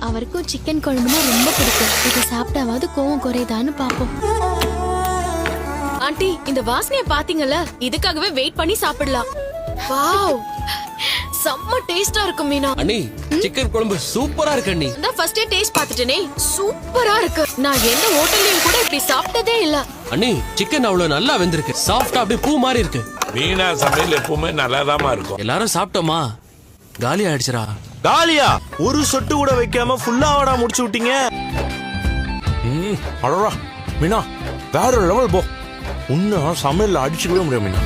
அவருக்கும் சிக்கன் குழம்புனா ரொம்ப பிடிக்கும். இதை சாப்பிட்டாவது கோவம் குறையுதான்னு பாப்போம். ஆண்டி, இந்த வாசனைய பாத்தீங்கல்ல, இதுக்காகவே வெயிட் பண்ணி சாப்பிடலாம். வாவ், செம்ம டேஸ்டா இருக்கும் மீனா. அண்ணி, சிக்கன் குழம்பு சூப்பரா இருக்கு அண்ணி. நான் ஃபர்ஸ்ட் டேஸ்ட் பார்த்துட்டேனே, சூப்பரா இருக்கு. நான் எந்த ஹோட்டல்லயும் கூட இப்படி சாப்பிட்டதே இல்ல. அண்ணி, சிக்கன் அவ்வளவு நல்லா வெந்திருக்கு. சாஃப்டா அப்படியே பூ மாதிரி இருக்கு. மீனா சமையல் எப்பவுமே நல்லாதாமா இருக்கும். எல்லாரும் சாப்பிட்டோமா? காலி ஆயிடுச்சுடா. காலியா? ஒரு சொட்டு கூட வைக்காம ஃபுல்லாவடா முடிச்சு விட்டீங்க. அடடா மீனா, வேற லெவல் போ. உன்ன சமையல்ல அடிச்சுக்கவே முடியும் மீனா.